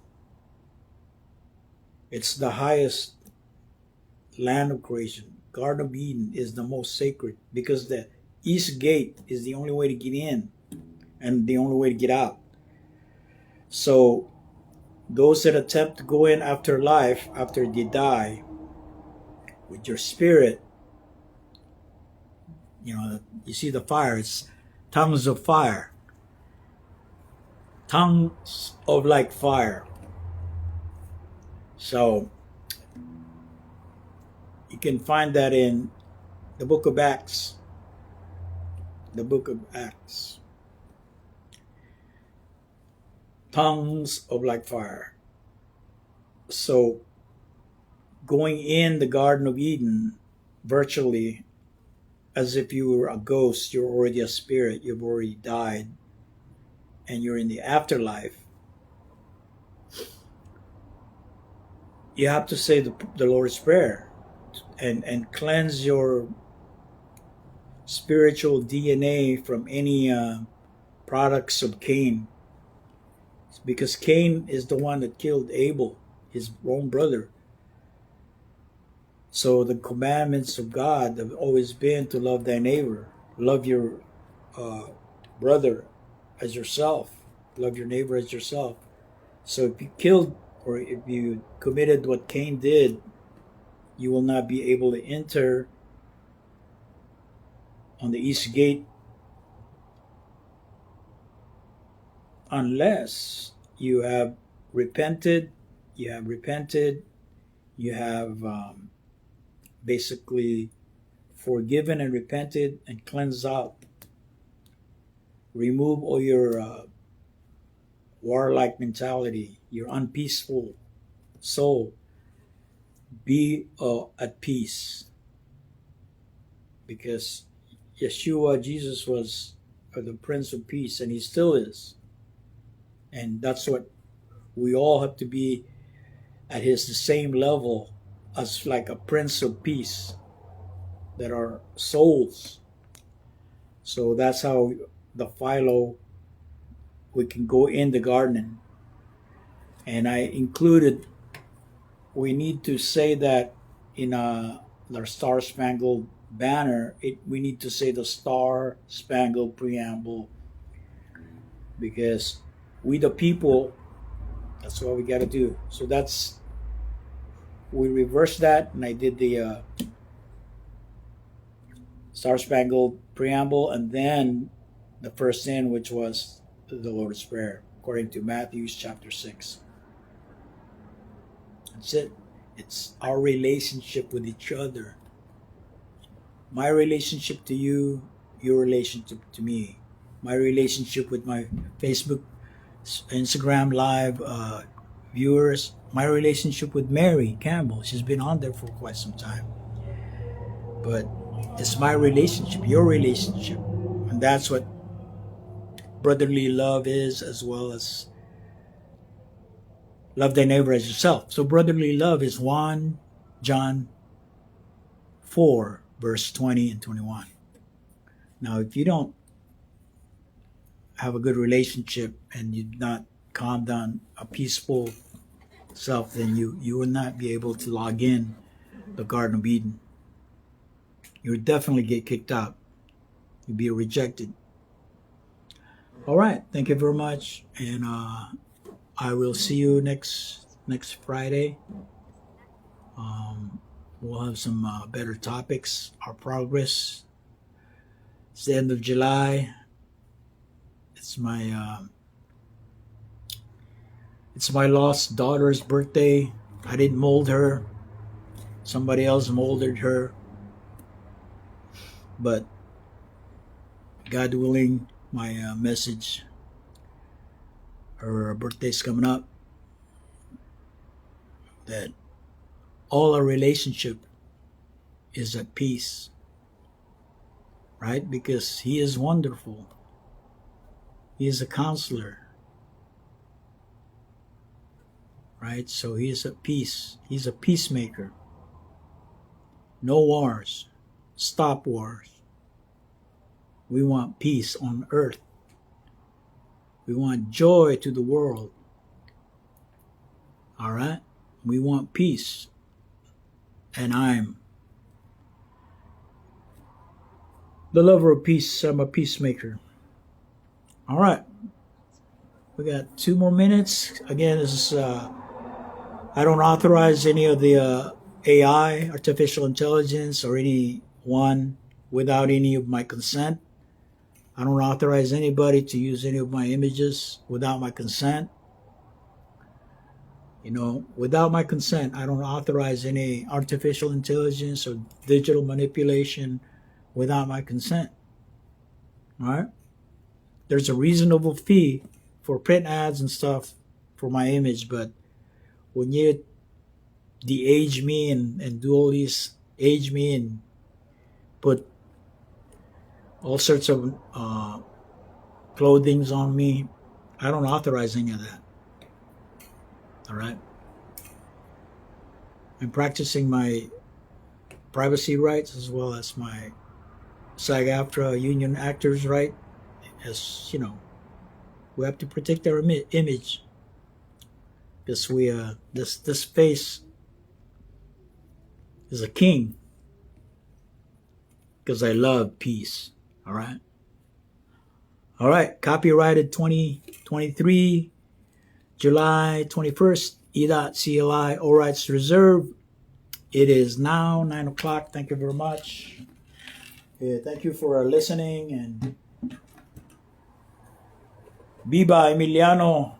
It's the highest land of creation. Garden of Eden is the most sacred because the east gate is the only way to get in and the only way to get out. So those that attempt to go in after life, after they die, with your spirit, you see the fire, it's tongues of fire. Tongues of like fire. So you can find that in the book of Acts. The book of Acts. Tongues of like fire. So going in the Garden of Eden virtually as if you were a ghost, you're already a spirit, you've already died, and you're in the afterlife. You have to say the Lord's Prayer and cleanse your spiritual DNA from any products of Cain. Because Cain is the one that killed Abel, his own brother. So the commandments of God have always been to love thy neighbor, love your brother as yourself, love your neighbor as yourself. So if you killed or if you committed what Cain did, you will not be able to enter on the east gate unless you have repented, you have basically forgiven and repented and cleansed out. Remove all your warlike mentality, your unpeaceful soul. Be at peace. Because Yeshua, Jesus, was the Prince of Peace, and he still is. And that's what we all have to be at the same level as like a Prince of Peace that are souls. So that's how the Philo, we can go in the garden. And I included, we need to say that in our Star Spangled Banner, we need to say the Star Spangled Preamble, because we the people, that's what we got to do. So we reversed that, and I did the Star Spangled Preamble, and then the first sin, which was the Lord's Prayer, according to Matthew chapter 6. That's it. It's our relationship with each other. My relationship to you, your relationship to me. My relationship with my Facebook, Instagram Live viewers. My relationship with Mary Campbell. She's been on there for quite some time. But it's my relationship, your relationship. And that's what brotherly love is, as well as love thy neighbor as yourself. So brotherly love is 1 John 4, verse 20 and 21. Now, if you don't have a good relationship and you not calm down a peaceful self, then you will not be able to log in the Garden of Eden. You would definitely get kicked out. You'd be rejected. All right. Thank you very much. And I will see you next Friday. We'll have some better topics, our progress. It's the end of July. It's my lost daughter's birthday. I didn't mold her. Somebody else molded her. But God willing, my message, her birthday's coming up, that all our relationship is at peace, right? Because he is wonderful. He is a counselor, right? So he is at peace. He's a peacemaker. No wars. Stop wars. We want peace on earth. We want joy to the world. All right? We want peace. And I'm the lover of peace. I'm a peacemaker. All right. We got 2 more minutes. Again, this is, I don't authorize any of the AI, artificial intelligence, or anyone without any of my consent. I don't authorize anybody to use any of my images without my consent. You know, without my consent, I don't authorize any artificial intelligence or digital manipulation without my consent. All right? There's a reasonable fee for print ads and stuff for my image, but when you de-age me and do all these, age me and put all sorts of clothings on me, I don't authorize any of that. All right? I'm practicing my privacy rights as well as my SAG-AFTRA union actors' right. As you know, we have to protect our image, because we this face is a king, because I love peace. All right, copyrighted 2023 July 21st, E.CELi, all rights reserved. It is now 9 o'clock. Thank you very much. Thank you for listening, and Viva Emiliano.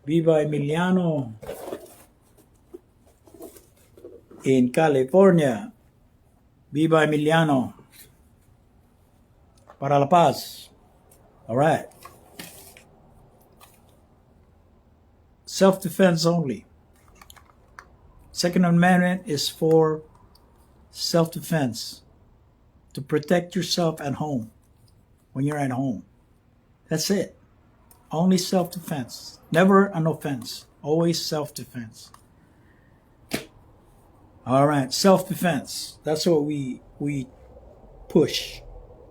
Viva Emiliano in California. Viva Emiliano. Para la paz. All right. Self-defense only. Second Amendment is for self-defense, to protect yourself at home, when you're at home. That's it. Only self-defense. Never an offense. Always self-defense. All right, self-defense. That's what we push.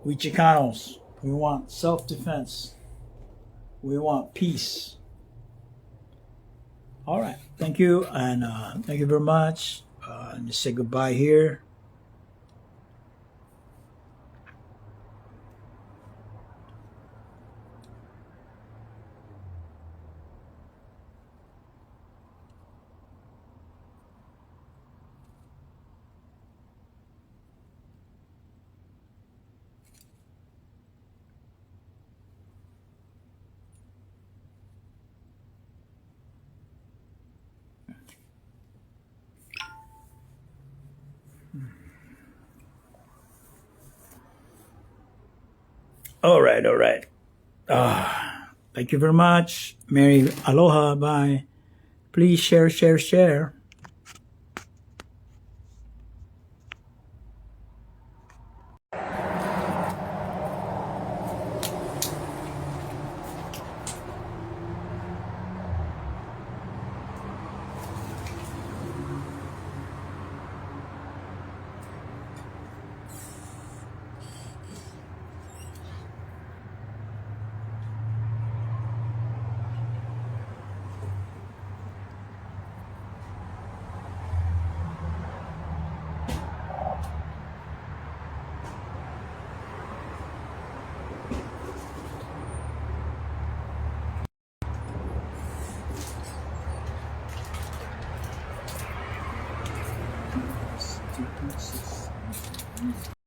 We Chicanos, we want self-defense. We want peace. All right, thank you, and thank you very much. Just say goodbye here. All right. Thank you very much. Mary, aloha, bye. Please share.